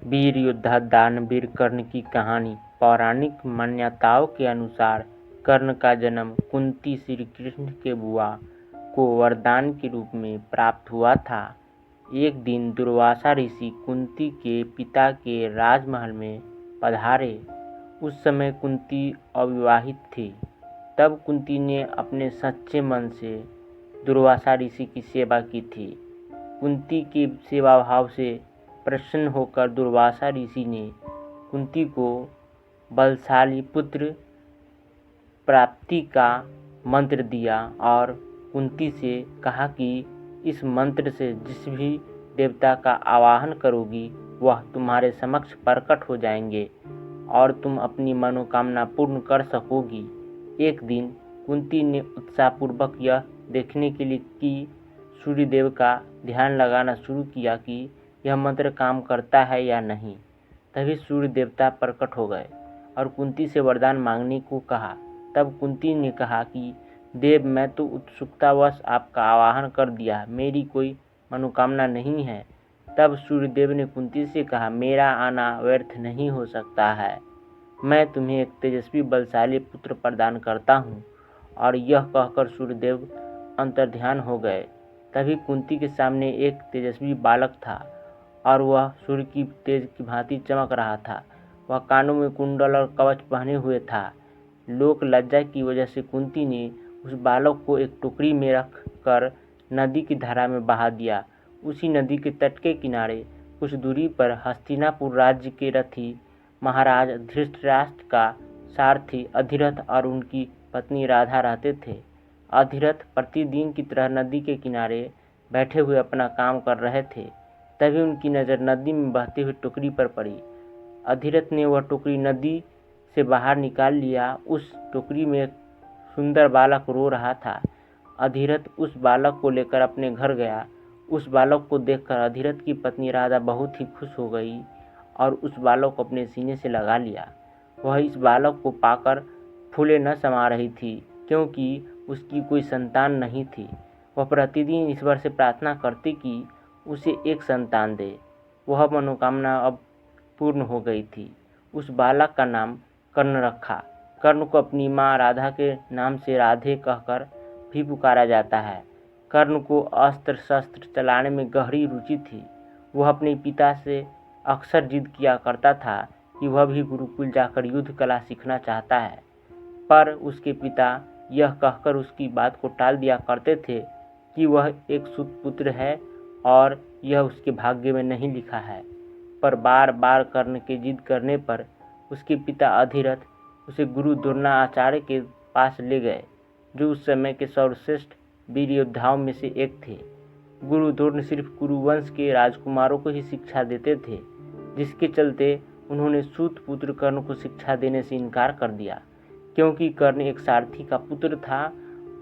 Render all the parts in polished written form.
वीर योद्धा दानवीर कर्ण की कहानी। पौराणिक मान्यताओं के अनुसार कर्ण का जन्म कुंती श्री कृष्ण के बुआ को वरदान के रूप में प्राप्त हुआ था। एक दिन दुर्वासा ऋषि कुंती के पिता के राजमहल में पधारे। उस समय कुंती अविवाहित थी। तब कुंती ने अपने सच्चे मन से दुर्वासा ऋषि की सेवा की थी। कुंती के सेवा भाव से प्रसन्न होकर दुर्वासा ऋषि ने कुंती को बलशाली पुत्र प्राप्ति का मंत्र दिया और कुंती से कहा कि इस मंत्र से जिस भी देवता का आवाहन करोगी वह तुम्हारे समक्ष प्रकट हो जाएंगे और तुम अपनी मनोकामना पूर्ण कर सकोगी। एक दिन कुंती ने उत्साहपूर्वक यह देखने के लिए कि सूर्यदेव का ध्यान लगाना शुरू किया कि यह मंत्र काम करता है या नहीं। तभी सूर्य देवता प्रकट हो गए और कुंती से वरदान मांगने को कहा। तब कुंती ने कहा कि देव, मैं तो उत्सुकतावश आपका आवाहन कर दिया, मेरी कोई मनोकामना नहीं है। तब सूर्यदेव ने कुंती से कहा, मेरा आना व्यर्थ नहीं हो सकता है। मैं तुम्हें एक तेजस्वी बलशाली पुत्र प्रदान करता हूँ। और यह कहकर सूर्यदेव अंतर्ध्यान हो गए। तभी कुंती के सामने एक तेजस्वी बालक था और वह सूर्य की तेज की भांति चमक रहा था। वह कानों में कुंडल और कवच पहने हुए था। लोक लज्जा की वजह से कुंती ने उस बालक को एक टोकरी में रख कर नदी की धारा में बहा दिया। उसी नदी के तट के किनारे कुछ दूरी पर हस्तिनापुर राज्य के रथी महाराज धृतराष्ट्र का सारथी अधिरथ और उनकी पत्नी राधा रहते थे। अधिरथ प्रतिदिन की तरह नदी के किनारे बैठे हुए अपना काम कर रहे थे। तभी उनकी नज़र नदी में बहती हुई टोकरी पर पड़ी। अधिरथ ने वह टोकरी नदी से बाहर निकाल लिया। उस टोकरी में एक सुंदर बालक रो रहा था। अधिरथ उस बालक को लेकर अपने घर गया। उस बालक को देखकर अधिरथ की पत्नी राधा बहुत ही खुश हो गई और उस बालक को अपने सीने से लगा लिया। वह इस बालक को पाकर फूले न समा रही थी, क्योंकि उसकी कोई संतान नहीं थी। वह प्रतिदिन ईश्वर से प्रार्थना करती कि उसे एक संतान दे। वह मनोकामना अब पूर्ण हो गई थी। उस बालक का नाम कर्ण रखा। कर्ण को अपनी माँ राधा के नाम से राधे कहकर भी पुकारा जाता है। कर्ण को अस्त्र शस्त्र चलाने में गहरी रुचि थी। वह अपने पिता से अक्सर जिद किया करता था कि वह भी गुरुकुल जाकर युद्ध कला सीखना चाहता है, पर उसके पिता यह कहकर उसकी बात को टाल दिया करते थे कि वह एक सुतपुत्र है और यह उसके भाग्य में नहीं लिखा है। पर बार बार कर्ण के जिद करने पर उसके पिता अधिरथ उसे गुरु द्रोणाचार्य के पास ले गए, जो उस समय के सर्वश्रेष्ठ वीर योद्धाओं में से एक थे। गुरु द्रोण सिर्फ कुरुवंश के राजकुमारों को ही शिक्षा देते थे, जिसके चलते उन्होंने सूत पुत्र कर्ण को शिक्षा देने से इनकार कर दिया, क्योंकि कर्ण एक सारथी का पुत्र था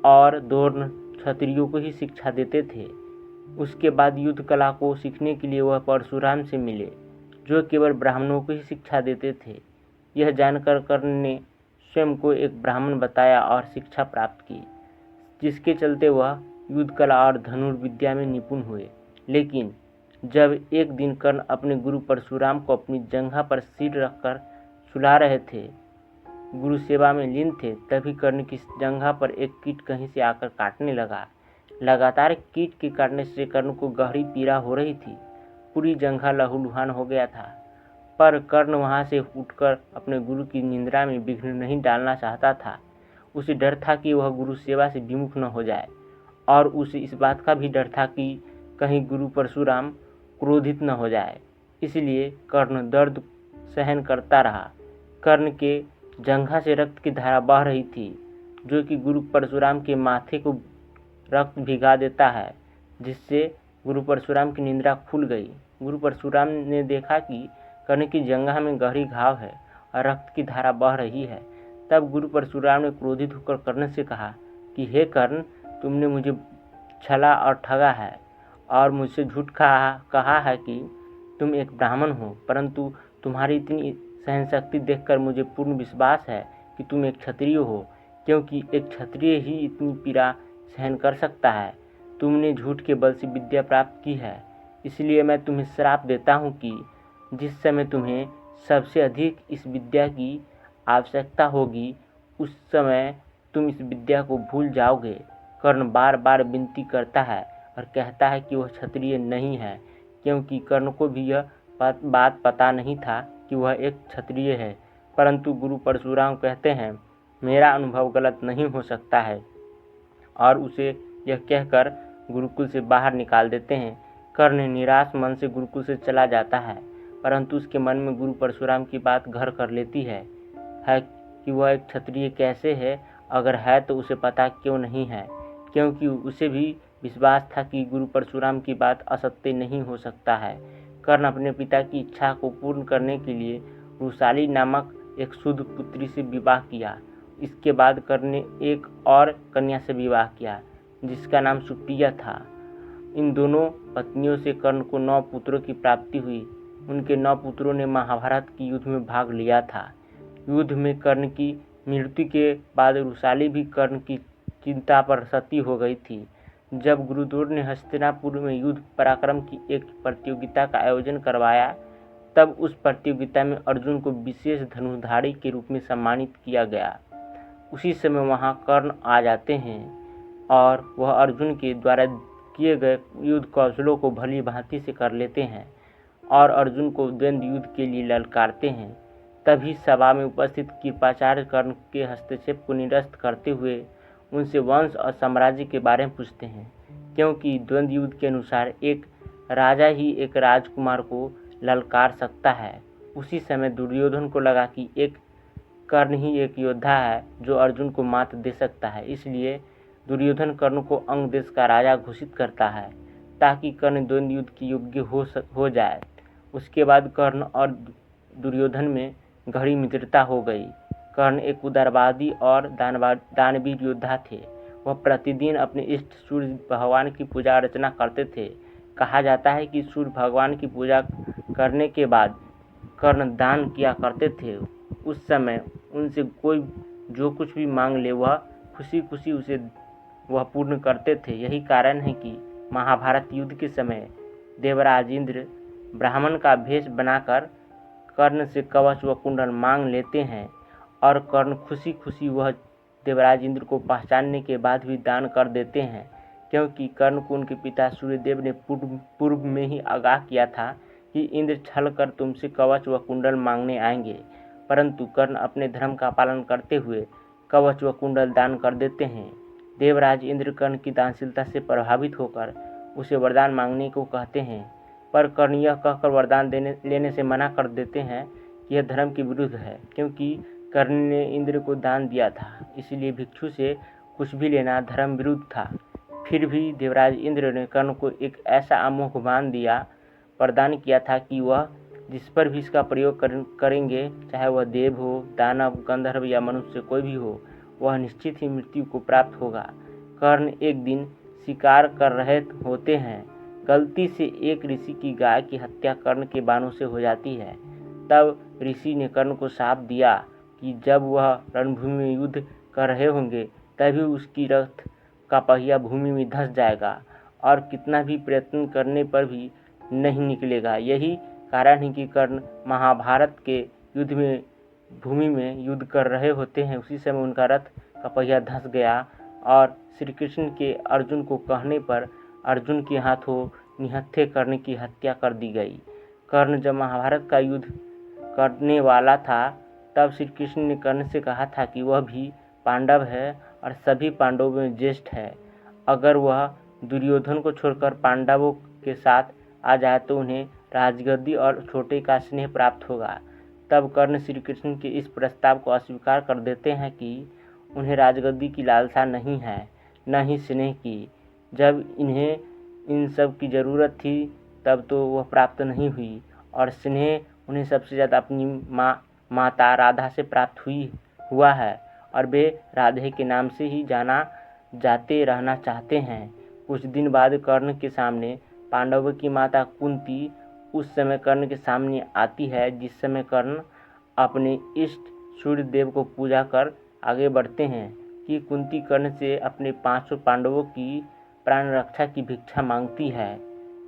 और द्रोण क्षत्रियों को ही शिक्षा देते थे। उसके बाद युद्ध कला को सीखने के लिए वह परशुराम से मिले, जो केवल ब्राह्मणों को ही शिक्षा देते थे। यह जानकर कर्ण ने स्वयं को एक ब्राह्मण बताया और शिक्षा प्राप्त की, जिसके चलते वह युद्ध कला और धनुर्विद्या में निपुण हुए। लेकिन जब एक दिन कर्ण अपने गुरु परशुराम को अपनी जंघा पर सिर रखकर सुला रहे थे, गुरु सेवा में लीन थे, तभी कर्ण की जंघा पर एक कीट कहीं से आकर काटने लगा। लगातार कीट के काटने से कर्ण को गहरी पीड़ा हो रही थी। पूरी जंघा लहूलुहान हो गया था, पर कर्ण वहां से उठकर अपने गुरु की निंद्रा में विघ्न नहीं डालना चाहता था। उसे डर था कि वह गुरु सेवा से विमुख न हो जाए, और उसे इस बात का भी डर था कि कहीं गुरु परशुराम क्रोधित न हो जाए। इसलिए कर्ण दर्द सहन करता रहा। कर्ण के जंघा से रक्त की धारा बह रही थी, जो कि गुरु परशुराम के माथे को रक्त भिगा देता है, जिससे गुरु परशुराम की निंद्रा खुल गई। गुरु परशुराम ने देखा कि कर्ण की जंघा में गहरी घाव है और रक्त की धारा बह रही है। तब गुरु परशुराम ने क्रोधित होकर कर्ण से कहा कि हे कर्ण, तुमने मुझे छला और ठगा है और मुझसे झूठ कहा है कि तुम एक ब्राह्मण हो, परंतु तुम्हारी इतनी सहन शक्ति देखकर मुझे पूर्ण विश्वास है कि तुम एक क्षत्रिय हो, क्योंकि एक क्षत्रिय ही इतनी पीड़ा सहन कर सकता है। तुमने झूठ के बल से विद्या प्राप्त की है, इसलिए मैं तुम्हें श्राप देता हूँ कि जिस समय तुम्हें सबसे अधिक इस विद्या की आवश्यकता होगी उस समय तुम इस विद्या को भूल जाओगे। कर्ण बार बार विनती करता है और कहता है कि वह क्षत्रिय नहीं है, क्योंकि कर्ण को भी यह बात पता नहीं था कि वह एक क्षत्रिय है। परंतु गुरु परशुराम कहते हैं मेरा अनुभव गलत नहीं हो सकता है, और उसे यह कहकर गुरुकुल से बाहर निकाल देते हैं। कर्ण निराश मन से गुरुकुल से चला जाता है, परंतु उसके मन में गुरु परशुराम की बात घर कर लेती है कि वह एक क्षत्रिय कैसे है, अगर है तो उसे पता क्यों नहीं है, क्योंकि उसे भी विश्वास था कि गुरु परशुराम की बात असत्य नहीं हो सकता है। कर्ण अपने पिता की इच्छा को पूर्ण करने के लिए रुसाली नामक एक शुद्ध पुत्री से विवाह किया। इसके बाद कर्ण ने एक और कन्या से विवाह किया जिसका नाम सुप्रिया था। इन दोनों पत्नियों से कर्ण को 9 पुत्रों की प्राप्ति हुई। उनके 9 पुत्रों ने महाभारत के युद्ध में भाग लिया था। युद्ध में कर्ण की मृत्यु के बाद रुसाली भी कर्ण की चिंता पर सती हो गई थी। जब गुरुद्रोण ने हस्तिनापुर में युद्ध पराक्रम की एक प्रतियोगिता का आयोजन करवाया, तब उस प्रतियोगिता में अर्जुन को विशेष धनुर्धारी के रूप में सम्मानित किया गया। उसी समय वहां कर्ण आ जाते हैं और वह अर्जुन के द्वारा किए गए युद्ध कौशलों को भली भांति से कर लेते हैं और अर्जुन को द्वंद्व युद्ध के लिए ललकारते हैं। तभी सभा में उपस्थित कृपाचार्य कर्ण के हस्तक्षेप को निरस्त करते हुए उनसे वंश और साम्राज्य के बारे में पूछते हैं, क्योंकि द्वंद्व युद्ध के अनुसार एक राजा ही एक राजकुमार को ललकार सकता है। उसी समय दुर्योधन को लगा कि एक कर्ण ही एक योद्धा है जो अर्जुन को मात दे सकता है, इसलिए दुर्योधन कर्ण को अंग देश का राजा घोषित करता है ताकि कर्ण द्वंद्व युद्ध के योग्य हो जाए। उसके बाद कर्ण और दुर्योधन में गहरी मित्रता हो गई। कर्ण एक उदारवादी और दानवीर योद्धा थे। वह प्रतिदिन अपने इष्ट सूर्य भगवान की पूजा अर्चना करते थे। कहा जाता है कि सूर्य भगवान की पूजा करने के बाद कर्ण दान किया करते थे। उस समय उनसे कोई जो कुछ भी मांग ले वह खुशी खुशी उसे वह पूर्ण करते थे। यही कारण है कि महाभारत युद्ध के समय देवराज इंद्र ब्राह्मण का भेष बनाकर कर्ण से कवच व कुंडल मांग लेते हैं और कर्ण खुशी खुशी वह देवराज इंद्र को पहचानने के बाद भी दान कर देते हैं, क्योंकि कर्ण को उनके पिता सूर्यदेव ने पूर्व में ही आगाह किया था कि इंद्र छल कर तुमसे कवच व कुंडल मांगने आएंगे। परंतु कर्ण अपने धर्म का पालन करते हुए कवच व कुंडल दान कर देते हैं। देवराज इंद्र कर्ण की दानशीलता से प्रभावित होकर उसे वरदान मांगने को कहते हैं, पर कर्ण यह कहकर वरदान लेने से मना कर देते हैं कि यह धर्म के विरुद्ध है, क्योंकि कर्ण ने इंद्र को दान दिया था, इसलिए भिक्षु से कुछ भी लेना धर्म विरुद्ध था। फिर भी देवराज इंद्र ने कर्ण को एक ऐसा अमोघ बाण दिया प्रदान किया था कि वह जिस पर भी इसका प्रयोग करेंगे, चाहे वह देव हो, दानव, गंधर्व या मनुष्य कोई भी हो, वह निश्चित ही मृत्यु को प्राप्त होगा। कर्ण एक दिन शिकार कर रहे होते हैं। गलती से एक ऋषि की गाय की हत्या कर्ण के बाणों से हो जाती है। तब ऋषि ने कर्ण को शाप दिया कि जब वह रणभूमि में युद्ध कर रहे होंगे तभी उसकी रथ का पहिया भूमि में धंस जाएगा और कितना भी प्रयत्न करने पर भी नहीं निकलेगा। यही कारण है कि कर्ण महाभारत के युद्ध में भूमि में युद्ध कर रहे होते हैं, उसी समय उनका रथ का पहिया धंस गया और श्री कृष्ण के अर्जुन को कहने पर अर्जुन के हाथों निहत्थे कर्ण की हत्या कर दी गई। कर्ण जब महाभारत का युद्ध करने वाला था तब श्री कृष्ण ने कर्ण से कहा था कि वह भी पांडव है और सभी पांडवों में ज्येष्ठ है। अगर वह दुर्योधन को छोड़कर पांडवों के साथ आ जाए तो उन्हें राजगद्दी और छोटे का स्नेह प्राप्त होगा। तब कर्ण श्री कृष्ण के इस प्रस्ताव को अस्वीकार कर देते हैं कि उन्हें राजगद्दी की लालसा नहीं है, न ही स्नेह की। जब इन्हें इन सब की ज़रूरत थी तब तो वह प्राप्त नहीं हुई, और स्नेह उन्हें सबसे ज़्यादा अपनी माता राधा से प्राप्त हुआ है और वे राधे के नाम से ही जाना जाते रहना चाहते हैं। कुछ दिन बाद कर्ण के सामने पांडवों की माता कुंती उस समय कर्ण के सामने आती है, जिस समय कर्ण अपने इष्ट सूर्य देव को पूजा कर आगे बढ़ते हैं कि कुंती कर्ण से अपने 500 पांडवों की प्राण रक्षा की भिक्षा मांगती है।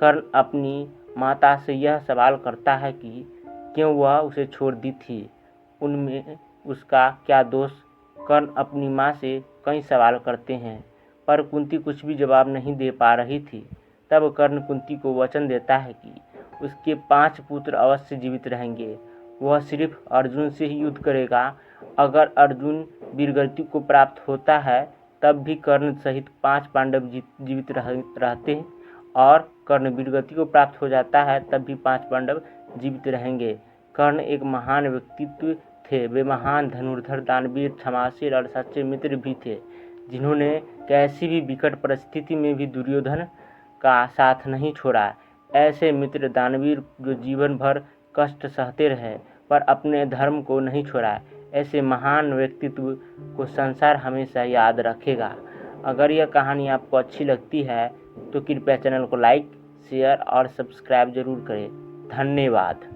कर्ण अपनी माता से यह सवाल करता है कि क्यों वह उसे छोड़ दी थी, उनमें उसका क्या दोष। कर्ण अपनी माँ से कई सवाल करते हैं पर कुंती कुछ भी जवाब नहीं दे पा रही थी। तब कर्ण कुंती को वचन देता है कि उसके 5 पुत्र अवश्य जीवित रहेंगे। वह सिर्फ अर्जुन से ही युद्ध करेगा। अगर अर्जुन वीरगति को प्राप्त होता है तब भी कर्ण सहित 5 पांडव जीवित रहते हैं, और कर्ण वीरगति को प्राप्त हो जाता है तब भी 5 पांडव जीवित रहेंगे। कर्ण एक महान व्यक्तित्व थे। वे महान धनुर्धर, दानवीर, क्षमाशील और सच्चे मित्र भी थे, जिन्होंने कैसी भी विकट परिस्थिति में भी दुर्योधन का साथ नहीं छोड़ा। ऐसे मित्र दानवीर जो जीवन भर कष्ट सहते रहे पर अपने धर्म को नहीं छोड़ा। ऐसे महान व्यक्तित्व को संसार हमेशा याद रखेगा। अगर यह कहानी आपको अच्छी लगती है तो कृपया चैनल को लाइक, शेयर और सब्सक्राइब जरूर करें। धन्यवाद।